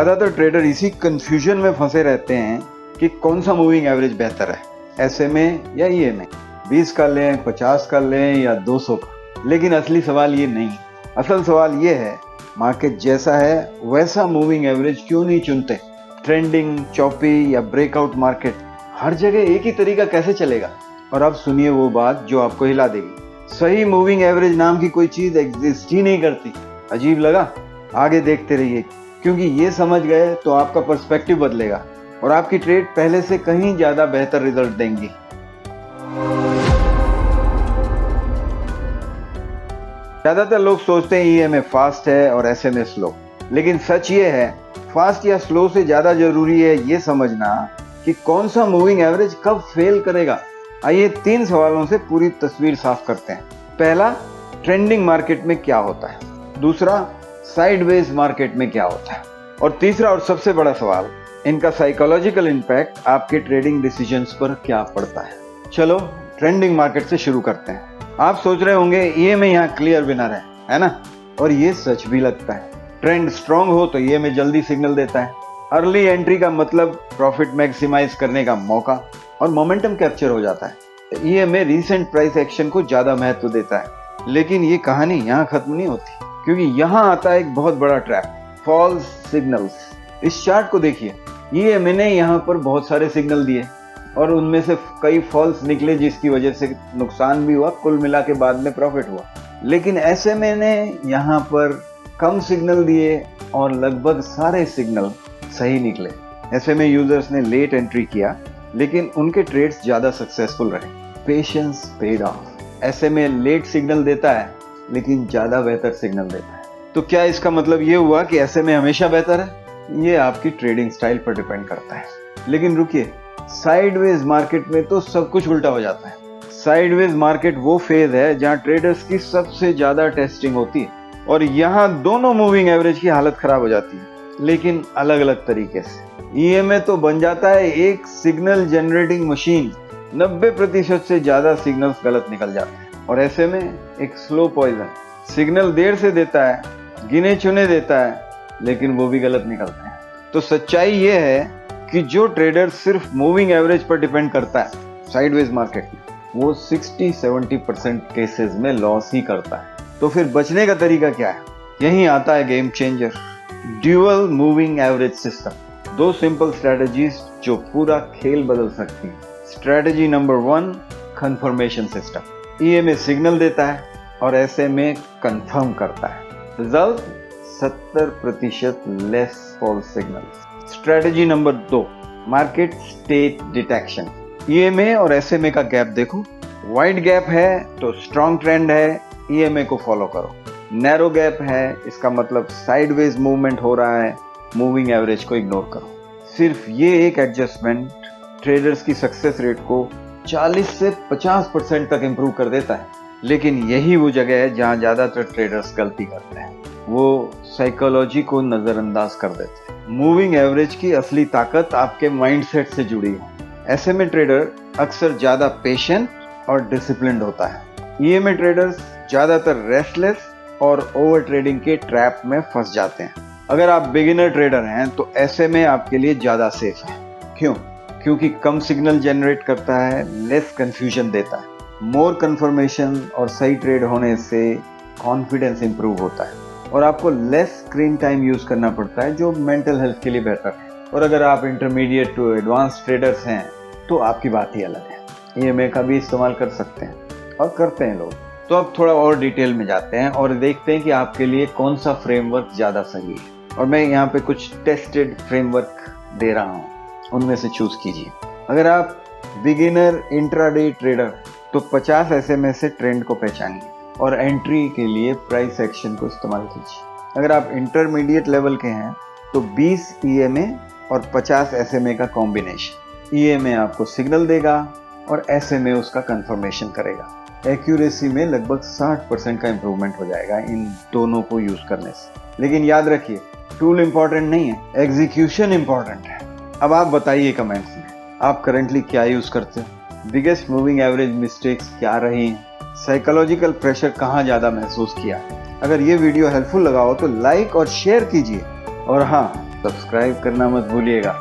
ज़्यादातर ट्रेडर इसी कंफ्यूजन में फंसे रहते हैं कि कौन सा मूविंग एवरेज बेहतर है, SMA या EMA, 20 का लें, 50 का लें या 200 का। लेकिन असली सवाल ये नहीं, असल सवाल ये है मार्केट जैसा है वैसा मूविंग एवरेज क्यों नहीं चुनते। ट्रेंडिंग, चॉपी या ब्रेकआउट मार्केट, हर जगह एक ही तरीका कैसे चलेगा। और अब सुनिए वो बात जो आपको हिला देगी, सही मूविंग एवरेज नाम की कोई चीज एग्जिस्ट ही नहीं करती। अजीब लगा? आगे देखते रहिए, क्योंकि ये समझ गए तो आपका पर्सपेक्टिव बदलेगा और आपकी ट्रेड पहले से कहीं ज्यादा बेहतर रिजल्ट देंगी। ज्यादातर लोग सोचते हैं EMA फास्ट है और SMA स्लो, लेकिन सच ये है फास्ट या स्लो से ज्यादा जरूरी है ये समझना कि कौन सा मूविंग एवरेज कब फेल करेगा। आइए 3 सवालों से पूरी तस्वीर साफ करते हैं। पहला, ट्रेंडिंग मार्केट में क्या होता है। दूसरा, साइडवेज मार्केट में क्या होता है। और तीसरा और सबसे बड़ा सवाल, इनका साइकोलॉजिकल इम्पैक्ट आपके ट्रेडिंग डिसीजंस पर क्या पड़ता है। चलो ट्रेंडिंग मार्केट से शुरू करते हैं। आप सोच रहे होंगे EMA यहाँ क्लियर विनर है ना? और ये सच भी लगता है। ट्रेंड स्ट्रांग हो तो EMA जल्दी सिग्नल देता है। अर्ली एंट्री का मतलब प्रॉफिट मैक्सिमाइज करने का मौका और मोमेंटम कैप्चर हो जाता है। EMA रीसेंट प्राइस एक्शन को ज्यादा महत्व देता है। लेकिन ये कहानी यहाँ खत्म नहीं होती, क्योंकि यहाँ आता है एक बहुत बड़ा ट्रैप, फॉल्स सिग्नल्स। इस चार्ट को देखिए, EMA ने यहाँ पर बहुत सारे सिग्नल दिए और उनमें से कई फॉल्स निकले, जिसकी वजह से नुकसान भी हुआ, कुल मिला के बाद में प्रॉफिट हुआ। लेकिन SMA ने यहाँ पर कम सिग्नल दिए और लगभग सारे सिग्नल सही निकले। SMA यूजर्स ने लेट एंट्री किया, लेकिन उनके ट्रेड्स ज्यादा सक्सेसफुल रहे। Patience paid off. SMA late signal देता है लेकिन ज्यादा बेहतर सिग्नल देता है। तो क्या इसका मतलब ये हुआ कि SMA हमेशा बेहतर है? ये आपकी ट्रेडिंग स्टाइल पर डिपेंड करता है। लेकिन रुकिए, साइडवेज मार्केट में तो सब कुछ उल्टा हो जाता है। साइडवेज मार्केट वो फेज है जहां ट्रेडर्स की सबसे ज्यादा टेस्टिंग होती है और यहाँ दोनों मूविंग एवरेज की हालत खराब हो जाती है, लेकिन अलग अलग तरीके से। EMA तो बन जाता है एक सिग्नल जनरेटिंग मशीन, 90% से ज्यादा सिग्नल्स गलत निकल जाते हैं। और SMA एक स्लो पॉइजन, सिग्नल देर से देता है, गिने चुने देता है, लेकिन वो भी गलत निकलते हैं। तो सच्चाई ये है कि जो ट्रेडर सिर्फ मूविंग एवरेज पर डिपेंड करता है साइडवेज मार्केट में, वो 60-70% केसेस में लॉस ही करता है। तो फिर बचने का तरीका क्या है? यहीं आता है game changer, dual moving average system. 2 simple strategies जो पूरा खेल बदल सकती है। Strategy number 1, confirmation system. EMA signal देता है और SMA कंफर्म करता है। Result 70% less false signal. Strategy number 2, market state detection. EMA और SMA का गैप देखो, वाइड गैप है तो स्ट्रॉन्ग ट्रेंड है, EMA को फॉलो करो। नैरो गैप है, इसका मतलब साइडवेज मूवमेंट हो रहा है, मूविंग एवरेज को इग्नोर करो। सिर्फ ये एक एडजस्टमेंट ट्रेडर्स की सक्सेस रेट को 40 से 50% तक इंप्रूव कर देता है। लेकिन यही वो जगह है जहां ज्यादातर ट्रेडर्स गलती करते हैं, वो साइकोलॉजी को नजरअंदाज कर देते हैं। मूविंग एवरेज की असली ताकत आपके माइंडसेट से जुड़ी है। SMA ट्रेडर अक्सर ज्यादा पेशेंट और डिसिप्लिन्ड होता है। EMA ट्रेडर्स ज्यादातर रेस्टलेस और ओवर ट्रेडिंग के ट्रैप में फंस जाते हैं। अगर आप बिगिनर ट्रेडर हैं तो SMA आपके लिए ज्यादा सेफ है। क्यों? क्योंकि कम सिग्नल जनरेट करता है, लेस कंफ्यूजन देता है। मोर कंफर्मेशन और सही ट्रेड होने से कॉन्फिडेंस इंप्रूव होता है और आपको लेस स्क्रीन टाइम यूज करना पड़ता है, जो मेंटल हेल्थ के लिए बेहतर है। और अगर आप इंटरमीडिएट टू एडवांस ट्रेडर्स हैं तो आपकी बात ही अलग है। EMA का भी इस्तेमाल कर सकते हैं और करते हैं लोग। तो अब थोड़ा और डिटेल में जाते हैं और देखते हैं कि आपके लिए कौन सा फ्रेमवर्क ज़्यादा सही है। और मैं यहाँ पे कुछ टेस्टेड फ्रेमवर्क दे रहा हूँ, उनमें से चूज कीजिए। अगर आप बिगिनर इंट्राडे ट्रेडर तो 50 SMA से ट्रेंड को पहचानिए और एंट्री के लिए प्राइस एक्शन को इस्तेमाल कीजिए। अगर आप इंटरमीडिएट लेवल के हैं तो 20 EMA और 50 SMA का कॉम्बिनेशन। EMA आपको सिग्नल देगा और SMA उसका कंफर्मेशन करेगा। एक्यूरेसी में लगभग 60% का इंप्रूवमेंट हो जाएगा इन दोनों को यूज करने से। लेकिन याद रखिए, टूल इंपॉर्टेंट नहीं है, एग्जीक्यूशन इंपॉर्टेंट है। अब आप बताइए कमेंट्स में, आप करंटली क्या यूज करते हो? बिगेस्ट मूविंग एवरेज मिस्टेक्स क्या रही हैं? साइकोलॉजिकल प्रेशर कहाँ ज़्यादा महसूस किया? अगर ये वीडियो हेल्पफुल लगा हो तो लाइक और शेयर कीजिए। और हाँ, सब्सक्राइब करना मत भूलिएगा।